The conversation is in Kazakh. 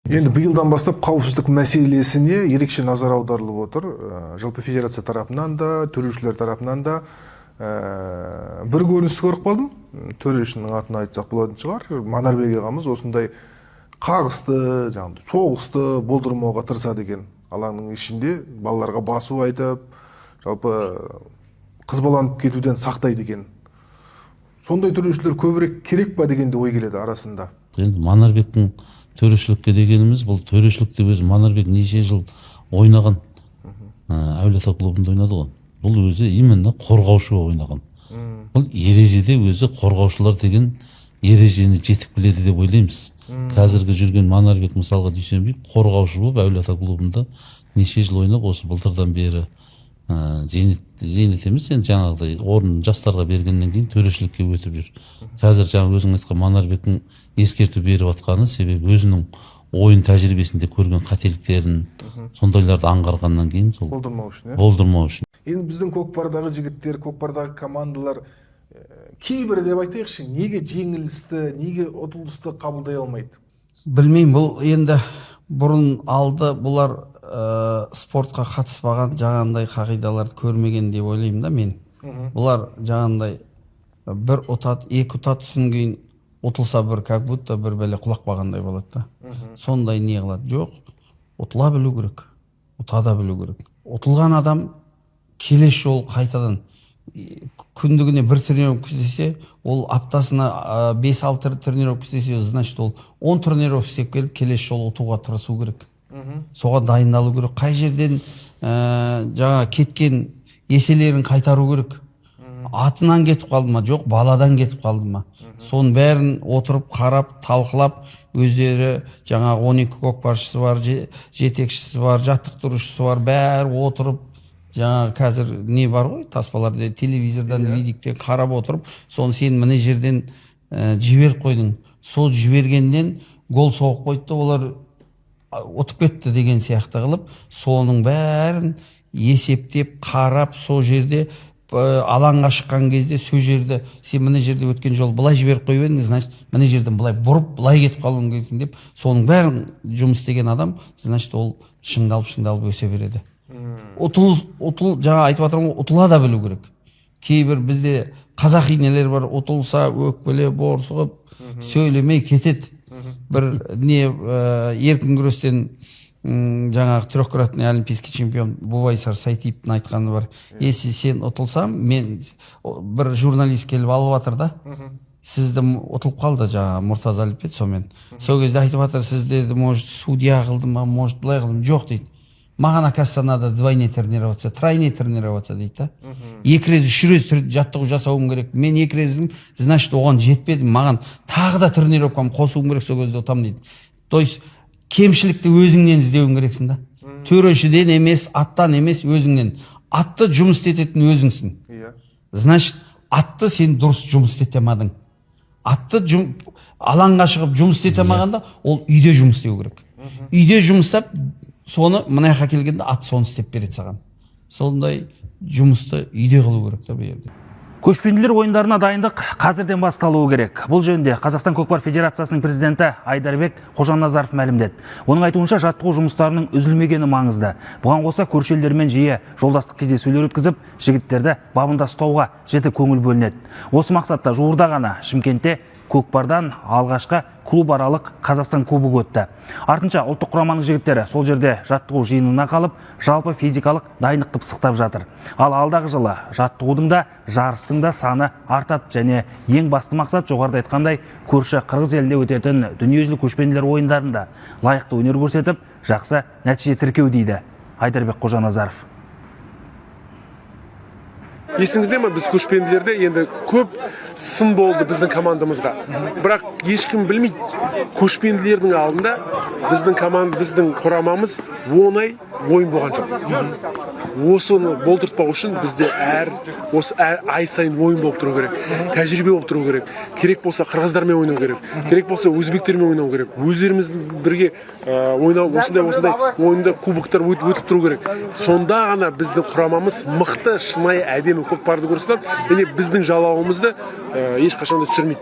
Енді биылдан бастап қауіпсіздік мәселесіне ерекше назар аударылып отыр. Жалпы федерация тарапынан да, төрешілер тарапынан да бір көрініс көріп қалдым. Төрешінің атын айтсақ болатын шығар. Манарбек ағамыз осындай қағысты, соғысты болдырмауға тырысады екен. Алаңның ішінде балаларға басу айтып, жалпы қызбаланып кетуден сақтайды екен. Сондай төрешілер көбірек керек па дегенде ой келеді арасында. Енді Манарбектің төрешілікке дегеніміз, бұл төрешілікте өзі Манарбек неше жыл ойнаған, Әулие-Ата клубында ойнады ғой. Бұл өзі именно қорғаушы ойнаған. Бұл ережеде өзі қорғаушылар деген ережені жетік біледі деп ойлаймыз. Қазіргі жүрген Манарбек мысалға Дүйсенбек қорғаушы болып Әулие-Ата клубында неше жыл ойнап, осы былтырдан бері Зейнет емес, енді жаңағыдай орын жастарға бергеннен кейін төрешілікке өтіп жүр. Қазір жаңа өзің айтқан Манарбектің ескерту беріп атқаны себебі өзінің ойын тәжірибесінде көрген қателіктерін, сондайларды аңғарғаннан кейін сол болдырмау үшін. Енді біздің көкпардағы жігіттер, көкпардағы командалар кейбірі деп айтайықшы, неге жеңілісті, неге ұтылысты қабылдай алмайды? Білмеймін, бұл енді бұрын алды бұлар спортқа қатыспаған жаңағындай қағидаларды көрмеген деп ойлаймын да мен. Бұлар жаңағындай бір ұтат, екі ұтат содан кейін ұтылса бір как будто бір бәле құлақ бағандай болады да. Сондай не қылады? Жоқ, ұтыла білу керек, ұтада білу керек. Ұтылған адам келесі жол қайтадан күндігіне бір тренировка істесе, ол аптасына 5-6 тренировка істесе, значит ол 10 тренировка істеп келіп келесі жол ұтуға тырысу керек. Соған дайындалу керек. Қай жерден жаңа кеткен еселерін қайтару керек. Атынан кетіп қалды ма, жоқ баладан кетіп қалды ма. Соның бәрін отырып, қарап, талқылап, өздері жаңа 12 көкпаршысы бар, жетекшісі бар, жаттықтырушысы бар, бәрі отырып, жаңа қазір не бар ғой, таспаларда телевизордан, видиктен қарап отырып, соны сен міне жерден жіберіп қойдың. Сол жібергеннен гол соғып қойды, олар ұтып кетті деген сияқты қылып, соның бәрін есептеп, қарап, сол жерде алаңға шыққан кезде сол жерде сен міне жерде өткен жол былай жіберіп қойып едің, значит міне жерден былай бұрып, былай кетіп қалуың керексің деп, соның бәрін жұмыс істеген адам, значит ол шыңдалып өсе береді. Жаңа айтып жатырмын, ұтыла да білу керек. Кейбір бізде қазақи нелер бар, ұтылса өкпеле борсығып сөйлемей кетеді. Бір не еркін күрестен жаңағы трехкратный олимпийский чемпион Бувайсар Сайтиевтің айтқаны бар. Если сен ұтылсам, мен бір журналист келіп алып жатыр да, сізді ұтылып қалды жаңа Мұртаза Алипбек сонымен. Сол кезде айтып жатыр, сізді может судья қылды ма, может былай қылдым, жоқ дейді. Маған оказывается надо двойне тренироваться, тройне тренироваться дейді да. Екі рез, үш рез жаттығу жасауым керек. Мен екі резім, значит оған жетпеді. Маған тағы да тренировкам қосуым керек, сол кезде ұтам дейді. То есть кемшілікті өзіңнен іздеуің керексің да. Төрешіден емес, аттан емес, өзіңнен. Атты жұмыс істететін өзіңсің. Значит, атты сен дұрыс жұмыс істете алмадың. Атты алаңға шығып жұмыс істете алмағанда, ол үйде жұмыс істеу керек. Үйде жұмыстап, соны мына жаққа келгенде ат соны істеп береді саған. Сондай жұмысты үйде қылу керек та бұл жерде. Көшпенділер ойындарына дайындық қазірден басталуы керек. Бұл жөнінде Қазақстан көкпар федерациясының президенті Айдарбек Қожаназаров мәлімдеді. Оның айтуынша жаттығу жұмыстарының үзілмегені маңызды. Бұған қоса көрші елдермен жиі жолдастық кездесулер өткізіп, жігіттерді бабында ұстауға жіті көңіл бөлінеді. Осы мақсатта жуырда ғана Шымкентте көкпардан алғашқы клуб аралық Қазақстан кубогы өтті. Артынша ұлттық құраманың жігіттері сол жерде жаттығу жиынына қалып, жалпы физикалық дайындықты пысықтап жатыр. Ал алдағы жылы жаттығудың да, жарыстың да саны артады және ең басты мақсат жоғарыда айтқандай көрші Қырғыз елінде өтетін дүниежүзілік көшпенділер ойындарында лайықты өнер көрсетіп, жақсы нәтиже тіркеу дейді Айдарбек Қожаназаров. Есіңізде ме, біз көшпенділерде енді көп сын болды біздің командамызға. Бірақ ешкім білмейді, көшпенділердің алдында біздің құрамамыз оңай ойын болған жоқ. Осыны болдыртпау үшін бізде ай сайын ойын болып тұру керек, тәжірибе болып тұру керек. Керек болса қырғыздармен ойнау керек, керек болса өзбектермен ойнау керек. Өздеріміз бірге осындай ойында кубоктар өтіп тұру керек. Сонда ғана біздің құрамамыз мықты, шынайы, әдемі көкпарды көрсетеді, және біздің жалауымызды ешқашан да түсірмейді.